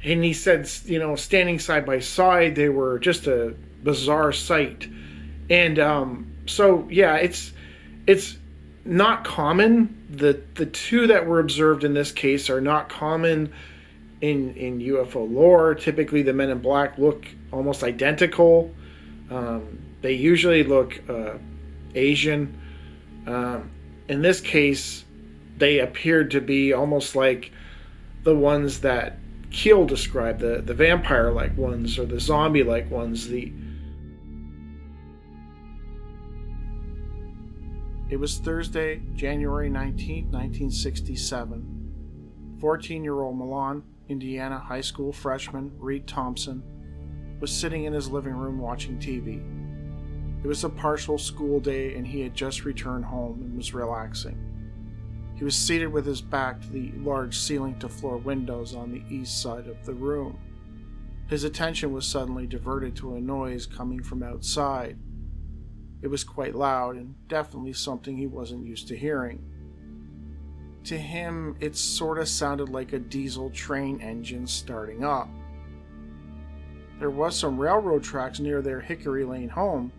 And he said, standing side by side, they were just a bizarre sight. And so, yeah, it's not common. The two that were observed in this case are not common in UFO lore. Typically, the Men in Black look almost identical. They usually look Asian. In this case, they appeared to be almost like the ones that Keel described, the vampire-like ones or the zombie-like ones. It was Thursday, January 19th, 1967. 14-year-old Milan, Indiana high school freshman Reed Thompson was sitting in his living room watching TV. It was a partial school day and he had just returned home and was relaxing. He was seated with his back to the large ceiling-to-floor windows on the east side of the room. His attention was suddenly diverted to a noise coming from outside. It was quite loud and definitely something he wasn't used to hearing. To him, it sort of sounded like a diesel train engine starting up. There was some railroad tracks near their Hickory Lane home,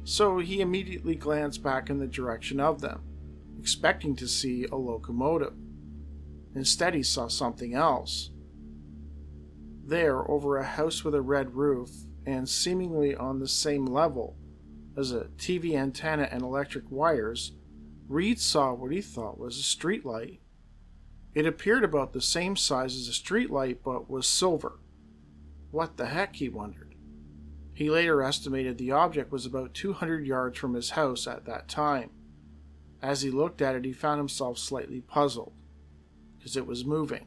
so he immediately glanced back in the direction of them, expecting to see a locomotive. Instead, he saw something else. There, over a house with a red roof, and seemingly on the same level as a TV antenna and electric wires, Reed saw what he thought was a streetlight. It appeared about the same size as a streetlight, but was silver. What the heck, he wondered. He later estimated the object was about 200 yards from his house at that time. As he looked at it, he found himself slightly puzzled, because it was moving.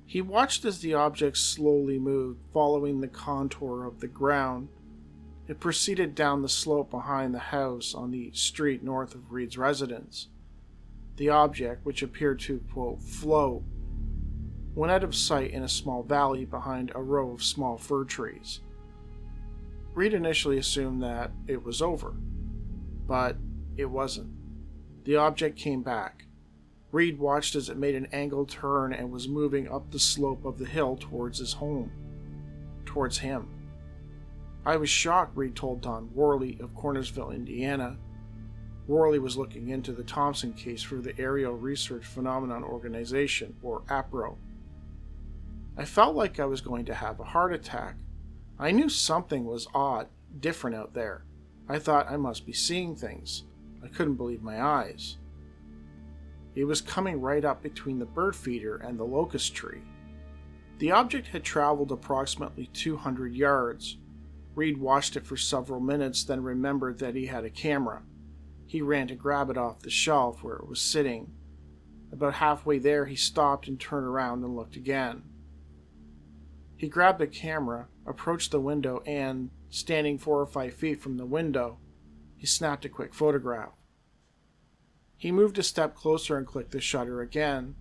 He watched as the object slowly moved, following the contour of the ground. It proceeded down the slope behind the house on the street north of Reed's residence. The object, which appeared to, quote, float, went out of sight in a small valley behind a row of small fir trees. Reed initially assumed that it was over, but it wasn't. The object came back. Reed watched as it made an angled turn and was moving up the slope of the hill towards his home, towards him. I was shocked, Reed told Don Worley of Cornersville, Indiana. Worley was looking into the Thompson case for the Aerial Research Phenomenon Organization, or APRO. I felt like I was going to have a heart attack. I knew something was odd, different out there. I thought I must be seeing things. I couldn't believe my eyes. It was coming right up between the bird feeder and the locust tree. The object had traveled approximately 200 yards. Reed watched it for several minutes, then remembered that he had a camera. He ran to grab it off the shelf where it was sitting. About halfway there, he stopped and turned around and looked again. He grabbed the camera, approached the window, and, standing 4 or 5 feet from the window, he snapped a quick photograph. He moved a step closer and clicked the shutter again.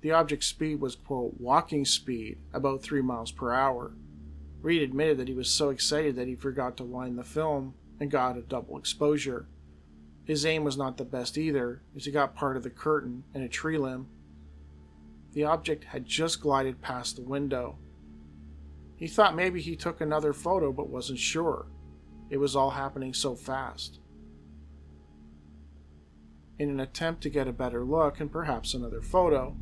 The object's speed was, quote, walking speed, about 3 miles per hour. Reed admitted that he was so excited that he forgot to wind the film and got a double exposure. His aim was not the best either, as he got part of the curtain and a tree limb. The object had just glided past the window. He thought maybe he took another photo but wasn't sure. It was all happening so fast. In an attempt to get a better look and perhaps another photo,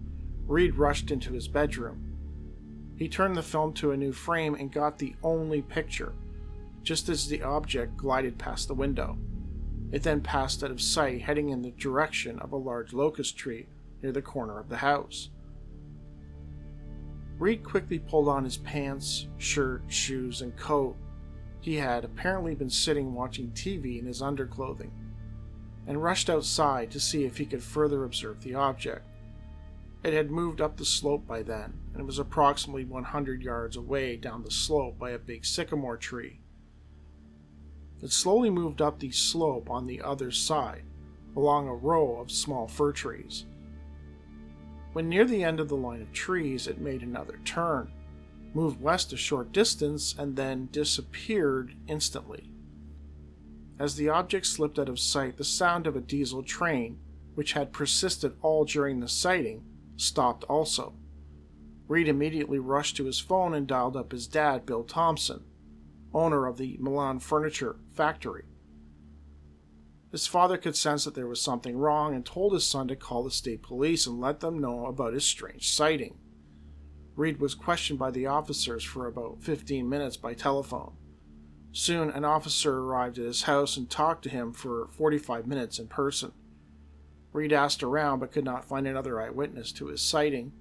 Reed rushed into his bedroom. He turned the film to a new frame and got the only picture, just as the object glided past the window. It then passed out of sight, heading in the direction of a large locust tree near the corner of the house. Reed quickly pulled on his pants, shirt, shoes, and coat. He had apparently been sitting watching TV in his underclothing, and rushed outside to see if he could further observe the object. It had moved up the slope by then, and it was approximately 100 yards away down the slope by a big sycamore tree. It slowly moved up the slope on the other side, along a row of small fir trees. When near the end of the line of trees, it made another turn, moved west a short distance, and then disappeared instantly. As the object slipped out of sight, the sound of a diesel train, which had persisted all during the sighting, stopped also. Reed immediately rushed to his phone and dialed up his dad, Bill Thompson, owner of the Milan furniture factory. His father could sense that there was something wrong and told his son to call the state police and let them know about his strange sighting. Reed was questioned by the officers for about 15 minutes by telephone. Soon, an officer arrived at his house and talked to him for 45 minutes in person. Reed asked around but could not find another eyewitness to his sighting.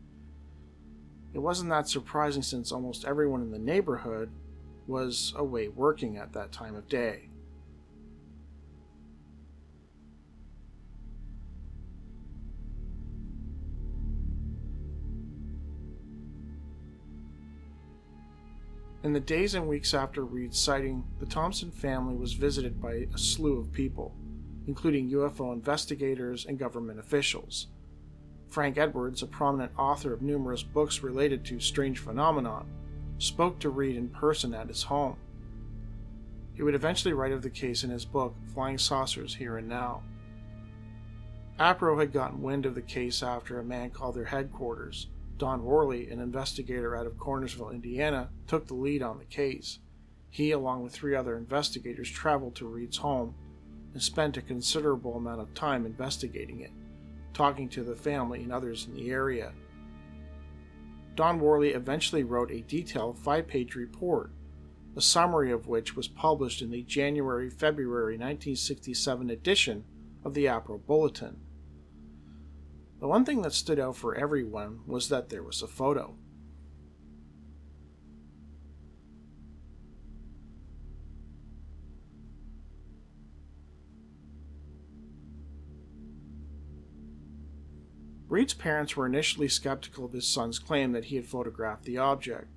It wasn't that surprising since almost everyone in the neighborhood was away working at that time of day. In the days and weeks after Reed's sighting, the Thompson family was visited by a slew of people, including UFO investigators and government officials. Frank Edwards, a prominent author of numerous books related to strange phenomena, spoke to Reed in person at his home. He would eventually write of the case in his book, Flying Saucers Here and Now. APRO had gotten wind of the case after a man called their headquarters. Don Worley, an investigator out of Cornersville, Indiana, took the lead on the case. He, along with 3 other investigators, traveled to Reed's home and spent a considerable amount of time investigating it, talking to the family and others in the area. Don Worley eventually wrote a detailed 5-page report, a summary of which was published in the January-February 1967 edition of the APRO Bulletin. The one thing that stood out for everyone was that there was a photo. Reed's parents were initially skeptical of his son's claim that he had photographed the object.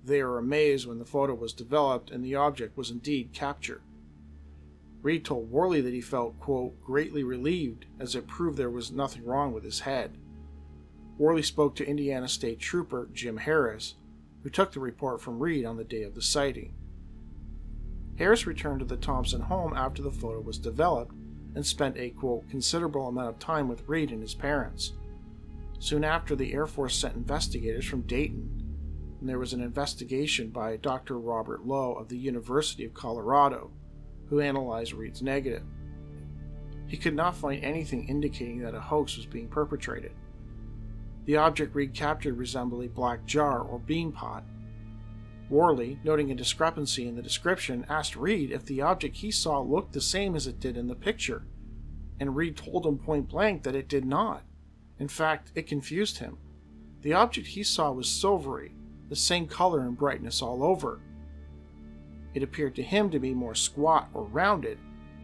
They were amazed when the photo was developed and the object was indeed captured. Reed told Worley that he felt, quote, greatly relieved, as it proved there was nothing wrong with his head. Worley spoke to Indiana State Trooper Jim Harris, who took the report from Reed on the day of the sighting. Harris returned to the Thompson home after the photo was developed and spent a, quote, considerable amount of time with Reed and his parents. Soon after, the Air Force sent investigators from Dayton, and there was an investigation by Dr. Robert Lowe of the University of Colorado, who analyzed Reed's negative. He could not find anything indicating that a hoax was being perpetrated. The object Reed captured resembled a black jar or bean pot. Worley, noting a discrepancy in the description, asked Reed if the object he saw looked the same as it did in the picture, and Reed told him point blank that it did not. In fact, it confused him. The object he saw was silvery, the same color and brightness all over. It appeared to him to be more squat or rounded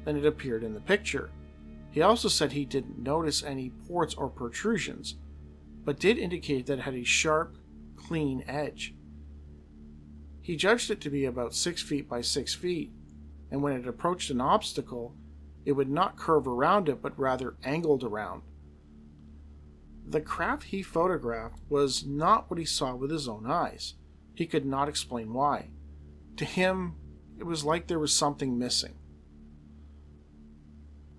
than it appeared in the picture. He also said he didn't notice any ports or protrusions, but did indicate that it had a sharp, clean edge. He judged it to be about 6 feet by 6 feet, and when it approached an obstacle, it would not curve around it but rather angled around. The craft he photographed was not what he saw with his own eyes. He could not explain why. To him, it was like there was something missing.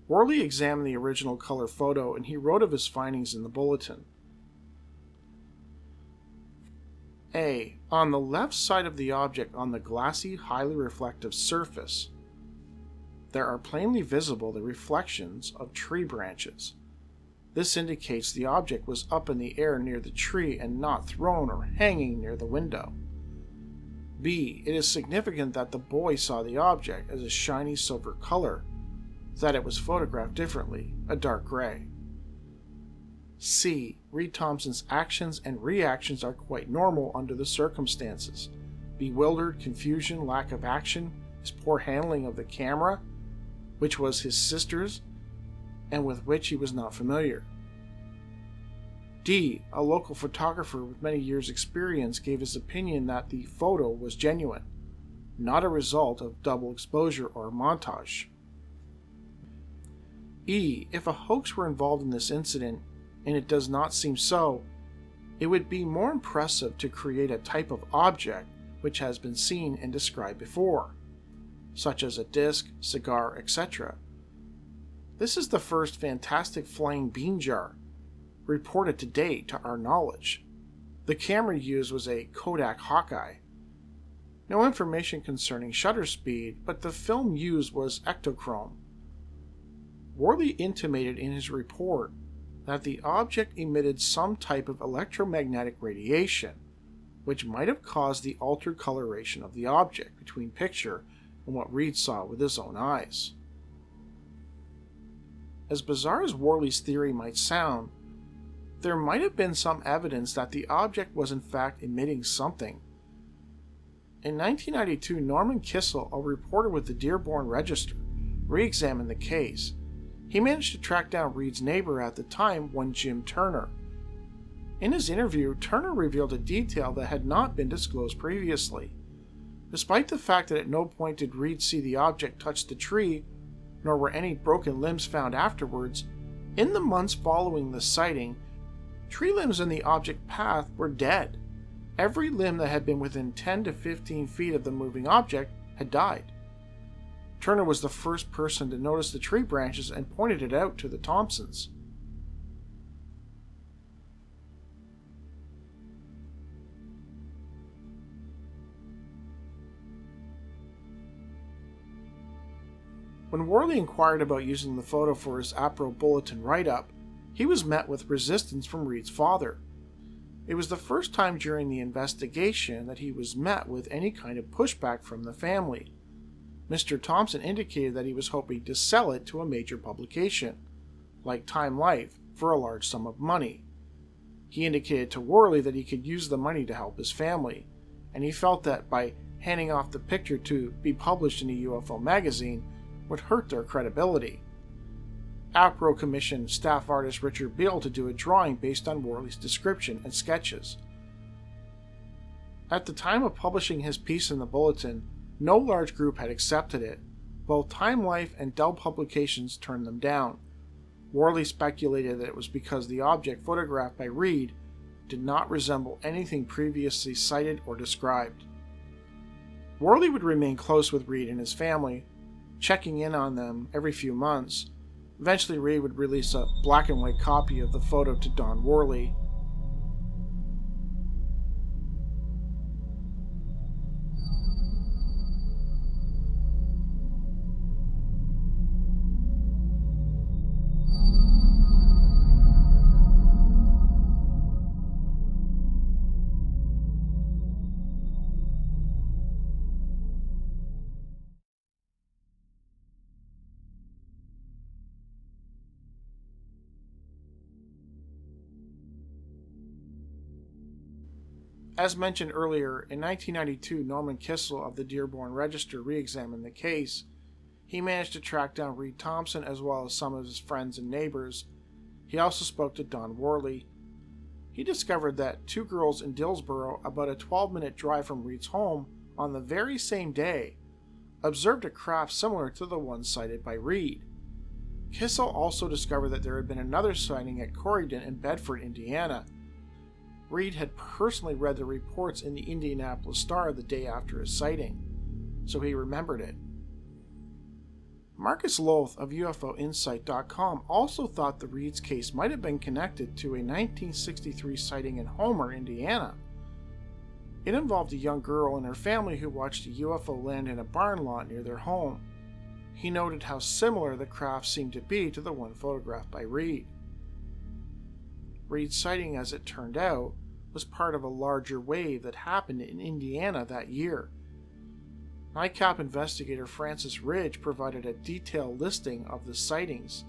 Worley examined the original color photo and he wrote of his findings in the bulletin. A. On the left side of the object on the glassy, highly reflective surface, there are plainly visible the reflections of tree branches. This indicates the object was up in the air near the tree and not thrown or hanging near the window. B. It is significant that the boy saw the object as a shiny silver color, that it was photographed differently, a dark gray. C. Reed Thompson's actions and reactions are quite normal under the circumstances. Bewildered, confusion, lack of action, his poor handling of the camera, which was his sister's, and with which he was not familiar. D. A local photographer with many years' experience gave his opinion that the photo was genuine, not a result of double exposure or montage. E. If a hoax were involved in this incident, and it does not seem so, it would be more impressive to create a type of object which has been seen and described before, such as a disc, cigar, etc. This is the first fantastic flying bean jar reported to date to our knowledge. The camera used was a Kodak Hawkeye. No information concerning shutter speed, but the film used was ectochrome. Worley intimated in his report that the object emitted some type of electromagnetic radiation, which might have caused the altered coloration of the object between picture and what Reed saw with his own eyes. As bizarre as Worley's theory might sound, there might have been some evidence that the object was in fact emitting something. In 1992, Norman Kissell, a reporter with the Dearborn Register, re-examined the case. He managed to track down Reed's neighbor at the time, one Jim Turner. In his interview, Turner revealed a detail that had not been disclosed previously. Despite the fact that at no point did Reed see the object touch the tree, nor were any broken limbs found afterwards, in the months following the sighting, tree limbs in the object path were dead. Every limb that had been within 10 to 15 feet of the moving object had died. Turner was the first person to notice the tree branches and pointed it out to the Thompsons. When Worley inquired about using the photo for his APRO Bulletin write-up, he was met with resistance from Reed's father. It was the first time during the investigation that he was met with any kind of pushback from the family. Mr. Thompson indicated that he was hoping to sell it to a major publication, like Time Life, for a large sum of money. He indicated to Worley that he could use the money to help his family, and he felt that by handing off the picture to be published in a UFO magazine would hurt their credibility. APRO commissioned staff artist Richard Beale to do a drawing based on Worley's description and sketches. At the time of publishing his piece in the Bulletin, no large group had accepted it. Both Time Life and Dell Publications turned them down. Worley speculated that it was because the object photographed by Reed did not resemble anything previously cited or described. Worley would remain close with Reed and his family, checking in on them every few months. Eventually, Reed would release a black and white copy of the photo to Don Worley. As mentioned earlier, in 1992, Norman Kissell of the Dearborn Register re-examined the case. He managed to track down Reed Thompson as well as some of his friends and neighbors. He also spoke to Don Worley. He discovered that two girls in Dillsboro, about a 12-minute drive from Reed's home, on the very same day, observed a craft similar to the one cited by Reed. Kissell also discovered that there had been another sighting at Corydon in Bedford, Indiana. Reed had personally read the reports in the Indianapolis Star the day after his sighting, so he remembered it. Marcus Loth of UFOinsight.com also thought the Reed's case might have been connected to a 1963 sighting in Homer, Indiana. It involved a young girl and her family who watched a UFO land in a barn lot near their home. He noted how similar the craft seemed to be to the one photographed by Reed. Reed's sighting, as it turned out, was part of a larger wave that happened in Indiana that year. NICAP investigator Francis Ridge provided a detailed listing of the sightings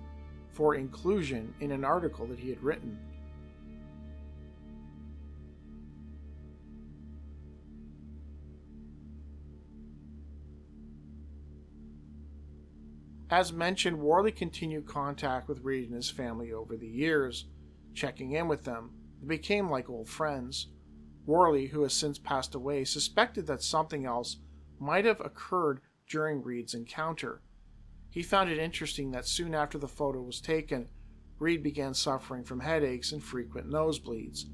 for inclusion in an article that he had written. As mentioned, Worley continued contact with Reed and his family over the years, checking in with them. They became like old friends. Worley, who has since passed away, suspected that something else might have occurred during Reed's encounter. He found it interesting that soon after the photo was taken, Reed began suffering from headaches and frequent nosebleeds.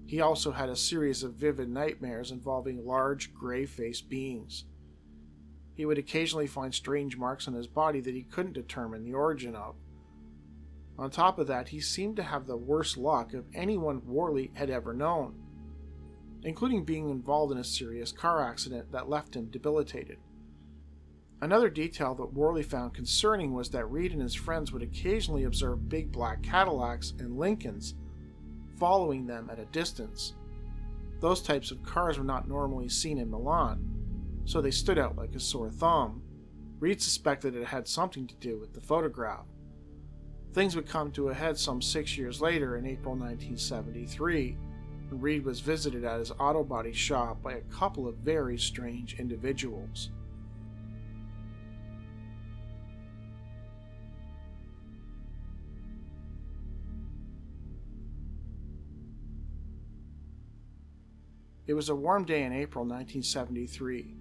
He also had a series of vivid nightmares involving large, gray-faced beings. He would occasionally find strange marks on his body that he couldn't determine the origin of. On top of that, he seemed to have the worst luck of anyone Worley had ever known. including being involved in a serious car accident that left him debilitated. Another detail that Worley found concerning was that Reed and his friends would occasionally observe big black Cadillacs and Lincolns following them at a distance. Those types of cars were not normally seen in Milan, so they stood out like a sore thumb. Reed suspected it had something to do with the photograph. Things would come to a head some 6 years later in April 1973, when Reed was visited at his auto body shop by a couple of very strange individuals. It was a warm day in April 1973.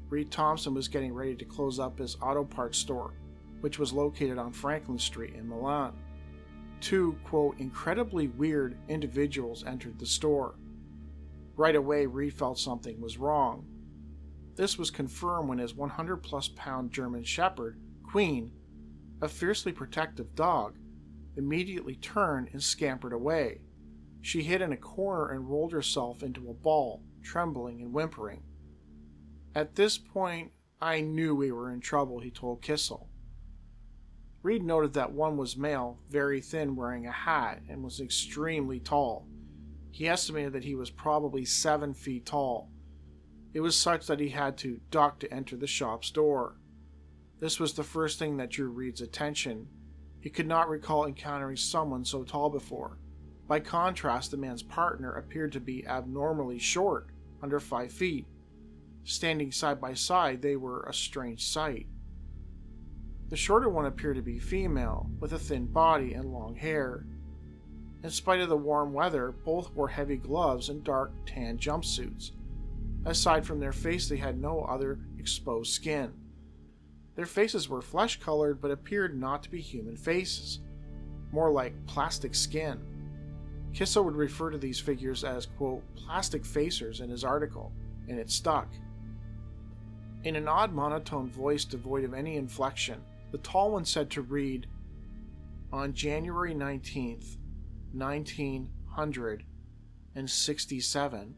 Reed Thompson was getting ready to close up his auto parts store, which was located on Franklin Street in Milan. Two, quote, incredibly weird individuals entered the store. Right away, Reed felt something was wrong. This was confirmed when his 100-plus pound German Shepherd, Queen, a fiercely protective dog, immediately turned and scampered away. She hid in a corner and rolled herself into a ball, trembling and whimpering. At this point, I knew we were in trouble, he told Kissell. Reed noted that one was male, very thin, wearing a hat, and was extremely tall. He estimated that he was probably 7 feet tall. It was such that he had to duck to enter the shop's door. This was the first thing that drew Reed's attention. He could not recall encountering someone so tall before. By contrast, the man's partner appeared to be abnormally short, under 5 feet. Standing side by side, they were a strange sight. The shorter one appeared to be female, with a thin body and long hair. In spite of the warm weather, both wore heavy gloves and dark tan jumpsuits. Aside from their face, they had no other exposed skin. Their faces were flesh-colored but appeared not to be human faces, more like plastic skin. Kissell would refer to these figures as, quote, plastic facers in his article, and it stuck. In an odd monotone voice devoid of any inflection, the tall one said to Reed, "On January 19th, 1967,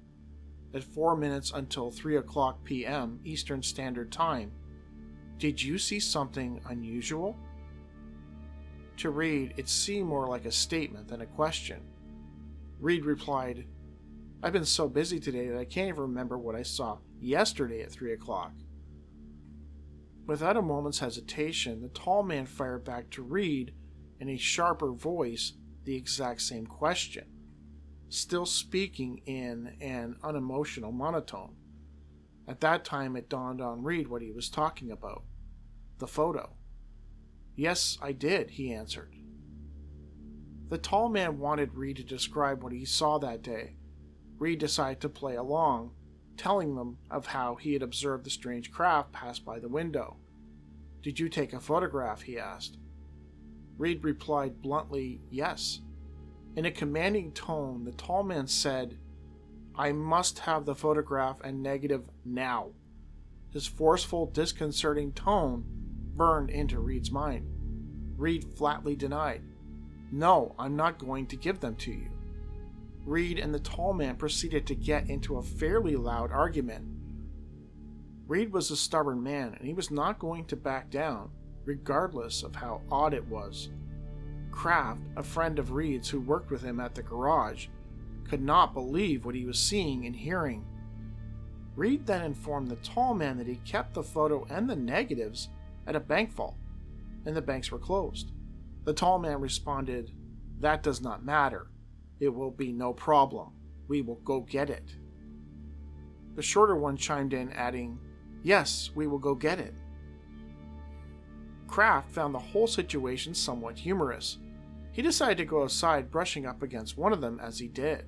at 4 minutes until 3 o'clock p.m. Eastern Standard Time, did you see something unusual?" To Reed, it seemed more like a statement than a question. Reed replied, "I've been so busy today that I can't even remember what I saw yesterday at 3 o'clock. Without a moment's hesitation, the tall man fired back to Reed in a sharper voice the exact same question, still speaking in an unemotional monotone. At that time, it dawned on Reed what he was talking about. The photo. "Yes, I did," he answered. The tall man wanted Reed to describe what he saw that day. Reed decided to play along, telling them of how he had observed the strange craft pass by the window. "Did you take a photograph?" he asked. Reed replied bluntly, "Yes." In a commanding tone, the tall man said, "I must have the photograph and negative now." His forceful, disconcerting tone burned into Reed's mind. Reed flatly denied, "No, I'm not going to give them to you." Reed and the tall man proceeded to get into a fairly loud argument. Reed was a stubborn man, and he was not going to back down, regardless of how odd it was. Kraft, a friend of Reed's who worked with him at the garage, could not believe what he was seeing and hearing. Reed then informed the tall man that he kept the photo and the negatives at a bank vault, and the banks were closed. The tall man responded, "That does not matter. It will be no problem. We will go get it." The shorter one chimed in, adding, "Yes, we will go get it." Kraft found the whole situation somewhat humorous. He decided to go outside, brushing up against one of them as he did.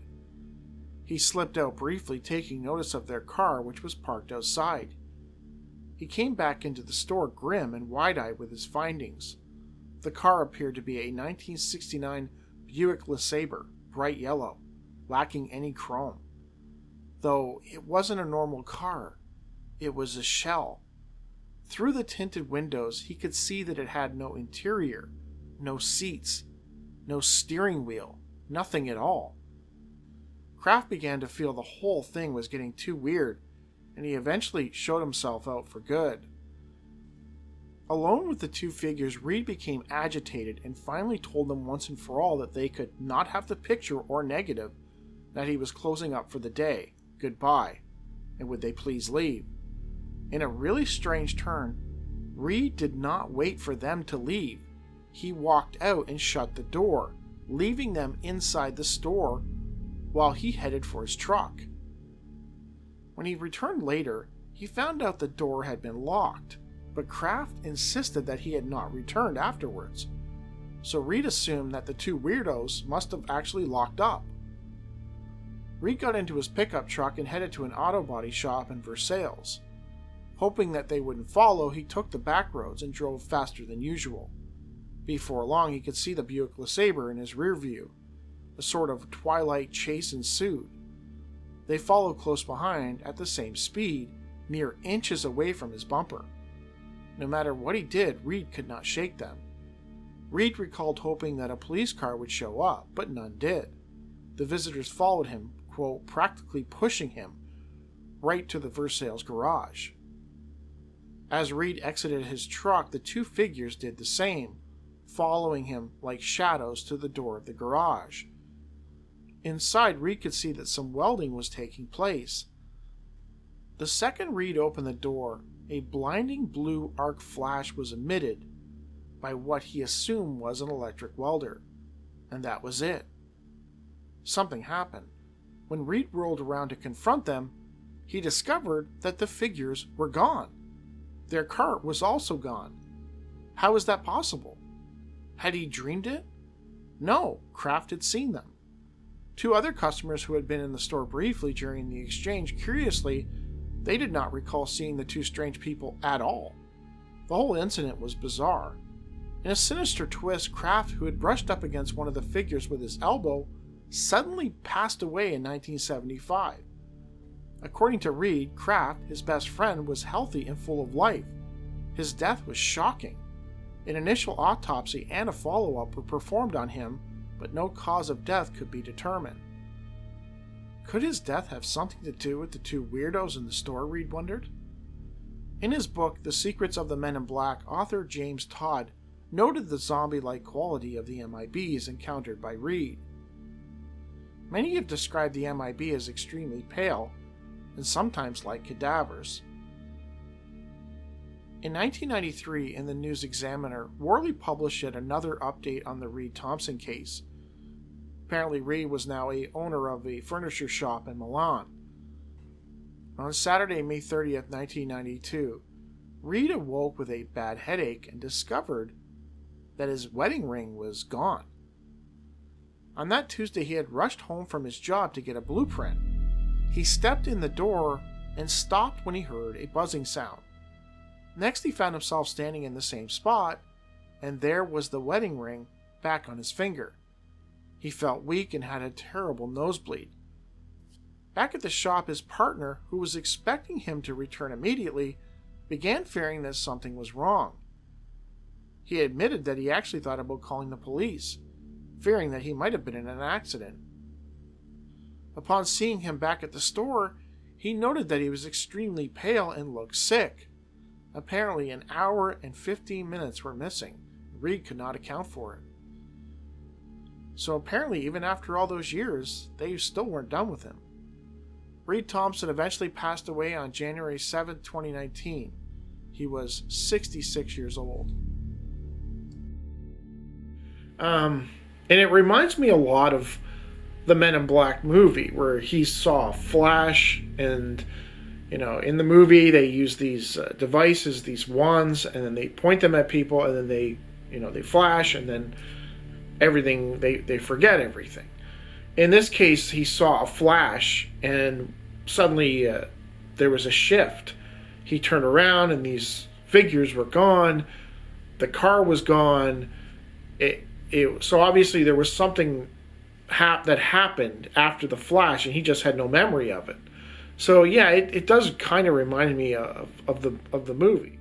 He slipped out briefly, taking notice of their car, which was parked outside. He came back into the store grim and wide-eyed with his findings. The car appeared to be a 1969 Buick LeSabre, bright yellow, lacking any chrome. Though it wasn't a normal car, it was a shell. Through the tinted windows, he could see that it had no interior, no seats, no steering wheel, nothing at all. Kraft began to feel the whole thing was getting too weird, and he eventually showed himself out for good. Alone with the two figures, Reed became agitated and finally told them once and for all that they could not have the picture or negative, that he was closing up for the day, goodbye, and would they please leave. In a really strange turn, Reed did not wait for them to leave. He walked out and shut the door, leaving them inside the store while he headed for his truck. When he returned later, he found out the door had been locked, but Kraft insisted that he had not returned afterwards, so Reed assumed that the two weirdos must have actually locked up. Reed got into his pickup truck and headed to an auto body shop in Versailles. Hoping that they wouldn't follow, he took the back roads and drove faster than usual. Before long, he could see the Buick LeSabre in his rear view. A sort of twilight chase ensued. They followed close behind at the same speed, mere inches away from his bumper. No matter what he did, Reed could not shake them. Reed recalled hoping that a police car would show up, but none did. The visitors followed him, quote, practically pushing him right to the Versailles garage. As Reed exited his truck, the two figures did the same, following him like shadows to the door of the garage. Inside, Reed could see that some welding was taking place. The second Reed opened the door, a blinding blue arc flash was emitted by what he assumed was an electric welder, and that was it. Something happened. When Reed rolled around to confront them, he discovered that the figures were gone. Their car was also gone. How was that possible? Had he dreamed it? No, Kraft had seen them. Two other customers who had been in the store briefly during the exchange, curiously, they did not recall seeing the two strange people at all. The whole incident was bizarre. In a sinister twist, Kraft, who had brushed up against one of the figures with his elbow, suddenly passed away in 1975. According to Reed, Kraft, his best friend, was healthy and full of life. His death was shocking. An initial autopsy and a follow-up were performed on him, but no cause of death could be determined. Could his death have something to do with the two weirdos in the store, Reed wondered? In his book, The Secrets of the Men in Black, author James Todd noted the zombie-like quality of the MIBs encountered by Reed. Many have described the MIB as extremely pale, and sometimes like cadavers. In 1993, in the News Examiner, Worley published yet another update on the Reed Thompson case. Apparently, Reed was now a owner of a furniture shop in Milan. On Saturday, May 30th, 1992, Reed awoke with a bad headache and discovered that his wedding ring was gone. On that Tuesday, he had rushed home from his job to get a blueprint. He stepped in the door and stopped when he heard a buzzing sound. Next, he found himself standing in the same spot, and there was the wedding ring back on his finger. He felt weak and had a terrible nosebleed. Back at the shop, his partner, who was expecting him to return immediately, began fearing that something was wrong. He admitted that he actually thought about calling the police, fearing that he might have been in an accident. Upon seeing him back at the store, he noted that he was extremely pale and looked sick. Apparently, an hour and 15 minutes were missing. Reed could not account for it. So apparently, even after all those years, they still weren't done with him. Reed Thompson eventually passed away on January 7, 2019. He was 66 years old. And it reminds me a lot of the Men in Black movie, where he saw a flash, and in the movie they use these devices, these wands, and then they point them at people, and then they flash, and then everything, they forget everything. In this case, he saw a flash, and suddenly there was a shift. He turned around, and these figures were gone. The car was gone. So obviously there was something that happened after the flash, and he just had no memory of it. So yeah, it does kind of remind me of the movie.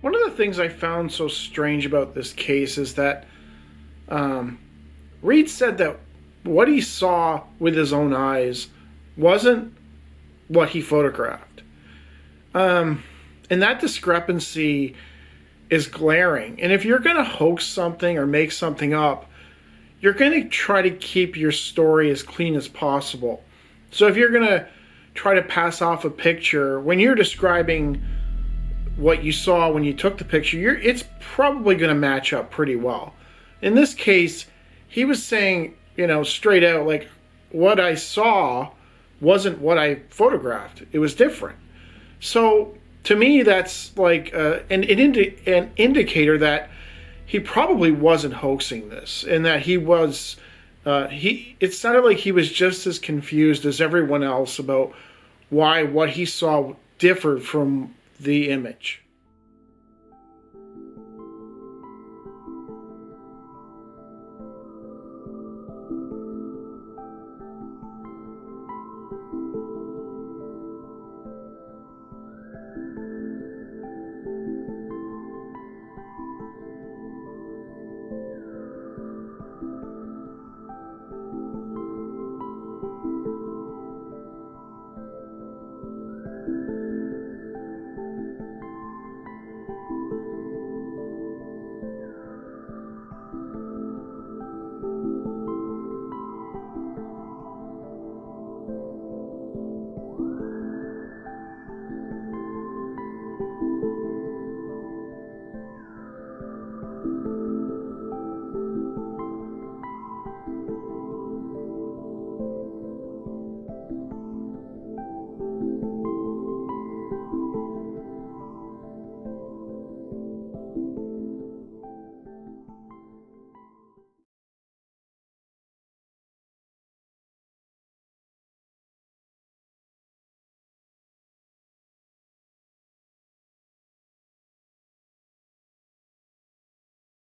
One of the things I found so strange about this case is that Reed said that what he saw with his own eyes wasn't what he photographed. And that discrepancy is glaring. And if you're going to hoax something or make something up, you're going to try to keep your story as clean as possible. So if you're going to try to pass off a picture, when you're describing what you saw when you took the picture, it's probably going to match up pretty well. In this case, he was saying, straight out, like, what I saw wasn't what I photographed. It was different. So to me, that's like an indicator that he probably wasn't hoaxing this, and that he was. It sounded like he was just as confused as everyone else about why what he saw differed from the image.